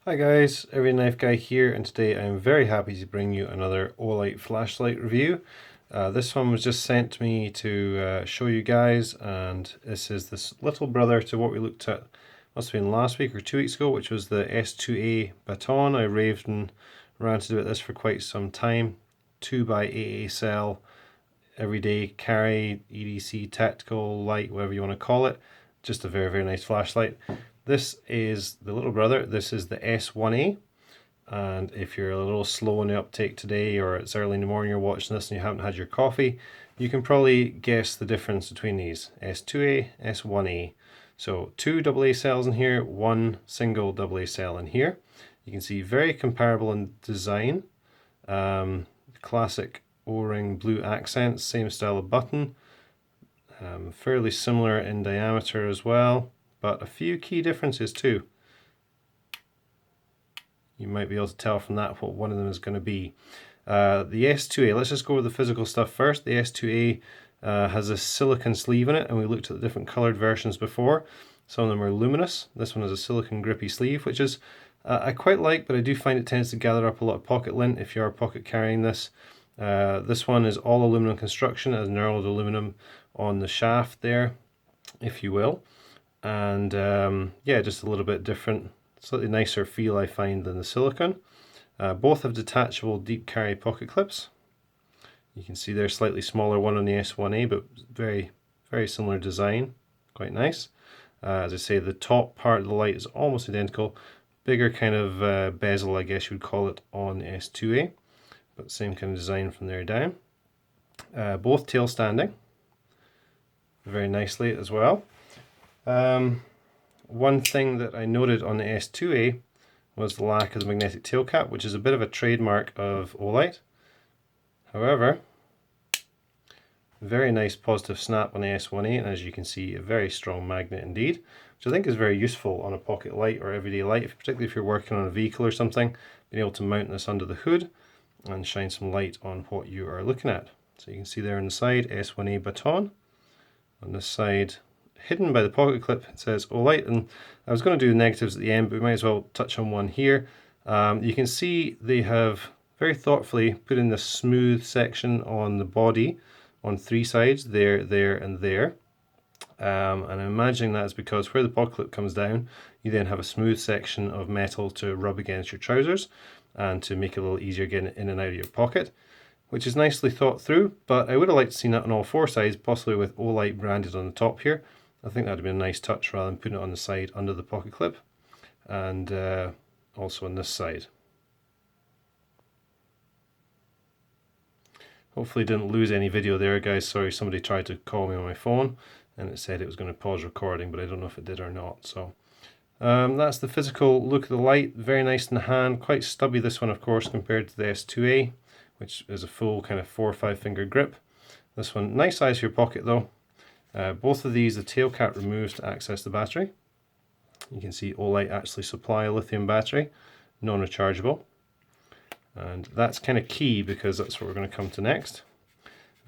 Hi guys, Every Knife Guy here, and today I'm very happy to bring you another Olight flashlight review. This one was just sent to me to show you guys, and this is this little brother to what we looked at, must have been last week or 2 weeks ago, which was the S2A Baton. I raved and ranted about this for quite some time. 2x8A cell, everyday carry, EDC, tactical, light, whatever you want to call it. Just a very, very nice flashlight. This is the little brother. This is the S1A, and if you're a little slow in the uptake today, or it's early in the morning you're watching this and you haven't had your coffee, you can probably guess the difference between these. S2A, S1A. So two AA cells in here, one single AA cell in here. You can see very comparable in design. Classic O-ring blue accents, same style of button. Fairly similar in diameter as well, but a few key differences too. You might be able to tell from that what one of them is going to be. The S2A, let's just go over the physical stuff first. The S2A has a silicon sleeve in it, and we looked at the different colored versions before. Some of them are luminous. This one has a silicon grippy sleeve, which is I quite like, but I do find it tends to gather up a lot of pocket lint if you are pocket carrying this. This one is all aluminum construction, has knurled aluminum on the shaft there, if you will. And yeah, just a little bit different, slightly nicer feel I find than the silicone. Both have detachable deep carry pocket clips. You can see they're slightly smaller one on the S1A, but very, very similar design, quite nice. As I say, the top part of the light is almost identical, bigger kind of bezel I guess you would call it on the S2A, but same kind of design from there down. Both tail standing, very nicely as well. One thing that I noted on the S2A was the lack of the magnetic tail cap, which is a bit of a trademark of Olight. However, very nice positive snap on the S1A, and as you can see, a very strong magnet indeed, which I think is very useful on a pocket light or everyday light, particularly if you're working on a vehicle or something, being able to mount this under the hood and shine some light on what you are looking at. So you can see there on the side, S1A Baton. On this side, hidden by the pocket clip, it says Olight, and I was going to do the negatives at the end, but we might as well touch on one here. You can see they have very thoughtfully put in this smooth section on the body on three sides, there, and there. And I'm imagining that is because where the pocket clip comes down, you then have a smooth section of metal to rub against your trousers and to make it a little easier getting it in and out of your pocket, which is nicely thought through. But I would have liked to see that on all four sides, possibly with Olight branded on the top here. I think that would have been a nice touch rather than putting it on the side under the pocket clip, and also on this side. Hopefully didn't lose any video there, guys. Sorry, somebody tried to call me on my phone and it said it was going to pause recording, but I don't know if it did or not. So that's the physical look of the light. Very nice in the hand, quite stubby this one of course compared to the S2A, which is a full kind of 4 or 5 finger grip. This one, nice size for your pocket though. Both of these, the tail cap removes to access the battery. You can see Olight actually supply a lithium battery, non-rechargeable. And that's kind of key because that's what we're going to come to next.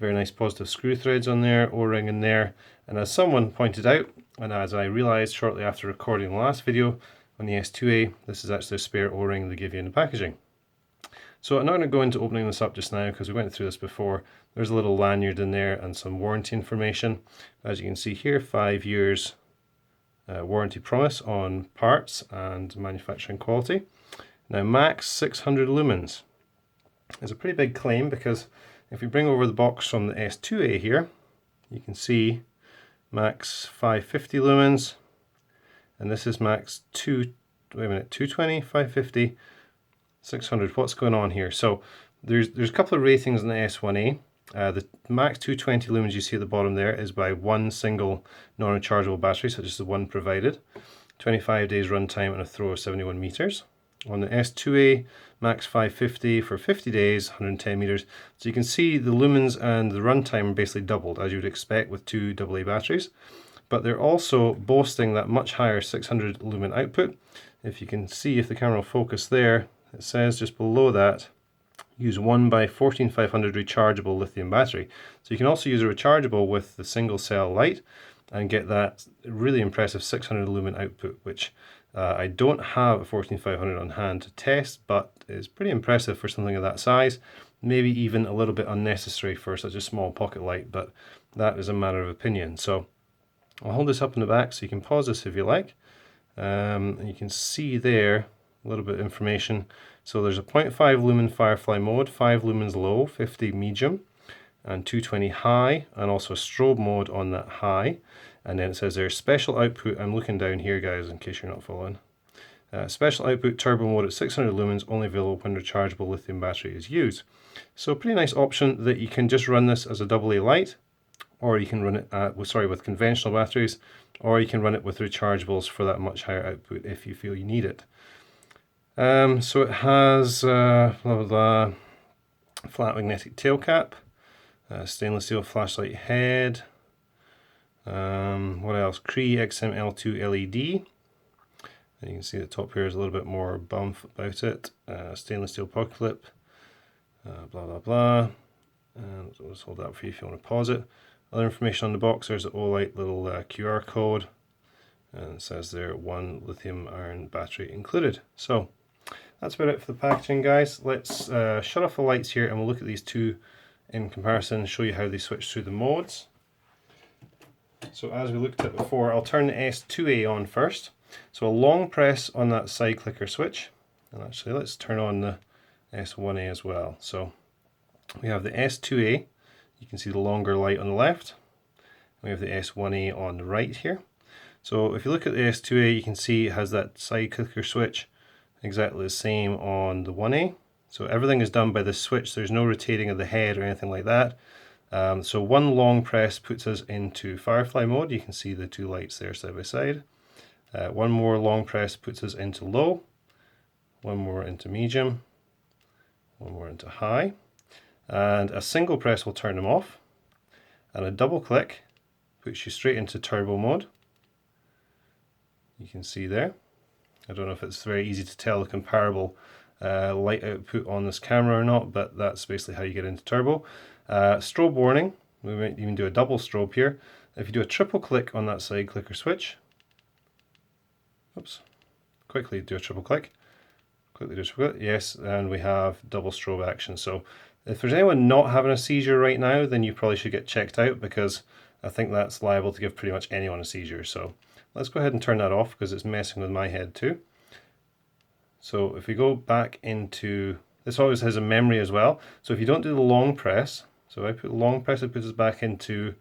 Very nice positive screw threads on there, O-ring in there. And as someone pointed out, and as I realized shortly after recording the last video on the S2A, this is actually a spare O-ring they give you in the packaging. So I'm not going to go into opening this up just now because we went through this before. There's a little lanyard in there and some warranty information. As you can see here, 5 years warranty promise on parts and manufacturing quality. Now max 600 lumens is a pretty big claim, because if we bring over the box from the S2A here, you can see max 550 lumens, and this is max 220, 550, 600. What's going on here? So there's a couple of ratings in the S1A. The max 220 lumens you see at the bottom there is by one single non-rechargeable battery, such as the one provided. 25 days runtime and a throw of 71 meters. On the S2A, max 550 for 50 days, 110 meters. So you can see the lumens and the runtime are basically doubled, as you would expect with two AA batteries. But they're also boasting that much higher 600 lumen output. If you can see, if the camera will focus there, it says just below that, use 1x14500 rechargeable lithium battery. So you can also use a rechargeable with the single cell light and get that really impressive 600 lumen output, which I don't have a 14500 on hand to test, but it's pretty impressive for something of that size. Maybe even a little bit unnecessary for such a small pocket light, but that is a matter of opinion. So I'll hold this up in the back so you can pause this if you like. And you can see there a little bit of information. So there's a 0.5 lumen firefly mode, 5 lumens low, 50 medium, and 220 high, and also a strobe mode on that high. And then it says there's special output. I'm looking down here, guys, in case you're not following. Special output turbo mode at 600 lumens, only available when rechargeable lithium battery is used. So pretty nice option that you can just run this as a AA light, or you can run it with conventional batteries, or you can run it with rechargeables for that much higher output if you feel you need it. So it has blah, blah, blah, flat magnetic tail cap, stainless steel flashlight head, what else? Cree XML2 LED. And you can see the top here is a little bit more bump about it. Stainless steel pocket clip, blah blah blah. And I'll just hold that for you if you want to pause it. Other information on the box, there's the Olight little QR code, and it says there 1 lithium ion battery included. So that's about it for the packaging, guys. Let's shut off the lights here and we'll look at these two in comparison and show you how they switch through the modes. So as we looked at before, I'll turn the S2A on first. So a long press on that side clicker switch, and actually let's turn on the S1A as well. So we have the S2A, you can see the longer light on the left. We have the S1A on the right here. So if you look at the S2A, you can see it has that side clicker switch exactly the same on the 1A. So everything is done by the switch, there's no rotating of the head or anything like that. So one long press puts us into firefly mode. You can see the two lights there side by side. One more long press puts us into low, one more into medium, one more into high, and a single press will turn them off, and a double click puts you straight into turbo mode. You can see there. I don't know if it's very easy to tell the comparable light output on this camera or not, but that's basically how you get into turbo. Strobe warning, we might even do a double strobe here. If you do a triple click on that side clicker switch, oops, quickly do a triple click, yes, and we have double strobe action. So if there's anyone not having a seizure right now, then you probably should get checked out, because I think that's liable to give pretty much anyone a seizure. So let's go ahead and turn that off because it's messing with my head too. So if we go back into, this always has a memory as well. So if you don't do the long press, so I put long press, it puts us back into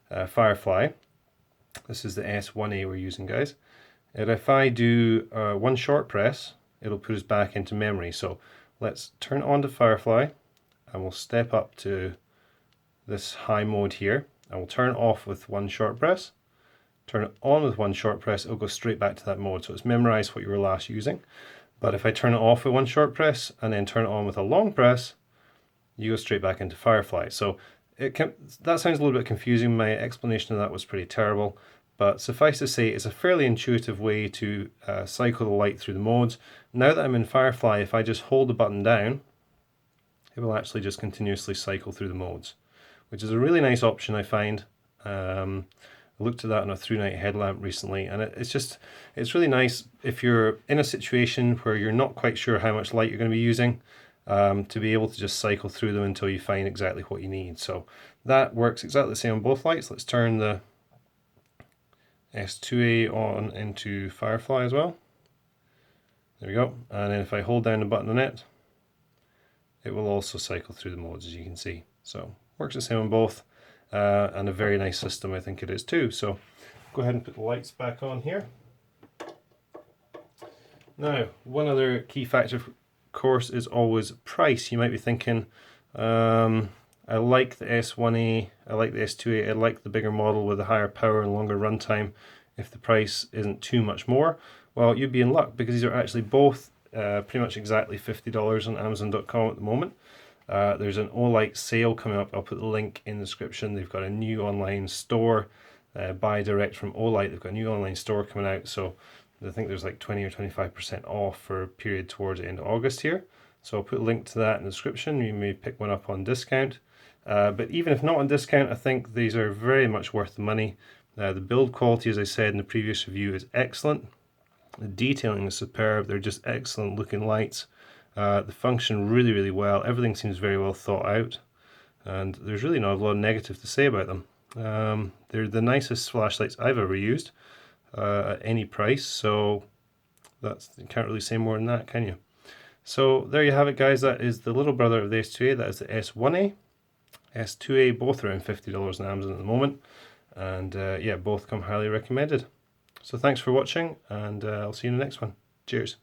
Firefly. This is the S1A we're using, guys. And if I do one short press, it'll put us back into memory. So let's turn on to Firefly, and we'll step up to this high mode here, and we'll turn it off with one short press. Turn it on with one short press, it'll go straight back to that mode. So it's memorized what you were last using. But if I turn it off with one short press and then turn it on with a long press, you go straight back into Firefly. So that sounds a little bit confusing. My explanation of that was pretty terrible. But suffice to say, it's a fairly intuitive way to cycle the light through the modes. Now that I'm in Firefly, if I just hold the button down, it will actually just continuously cycle through the modes, which is a really nice option, I find. I looked at that on a through-night headlamp recently, and it's really nice if you're in a situation where you're not quite sure how much light you're going to be using, to be able to just cycle through them until you find exactly what you need. So that works exactly the same on both lights. Let's turn the S2A on into Firefly as well. There we go. And then if I hold down the button on it, it will also cycle through the modes, as you can see. So works the same on both. And a very nice system, I think it is too. So go ahead and put the lights back on here. Now, one other key factor, of course, is always price. You might be thinking, I like the S1A, I like the S2A, I like the bigger model with the higher power and longer runtime if the price isn't too much more. Well, you'd be in luck, because these are actually both pretty much exactly $50 on Amazon.com at the moment. There's an Olight sale coming up. I'll put the link in the description. They've got a new online store, buy direct from Olight. They've got a new online store coming out, so I think there's like 20 or 25% off for a period towards the end of August here. So I'll put a link to that in the description. You may pick one up on discount. But even if not on discount, I think these are very much worth the money. The build quality, as I said in the previous review, is excellent. The detailing is superb. They're just excellent looking lights. They function really, really well. Everything seems very well thought out, and there's really not a lot of negative to say about them. They're the nicest flashlights I've ever used at any price, so you can't really say more than that, can you? So there you have it, guys. That is the little brother of the S2A. That is the S1A. S2A, both around $50 on Amazon at the moment, and yeah, both come highly recommended. So thanks for watching, and I'll see you in the next one. Cheers.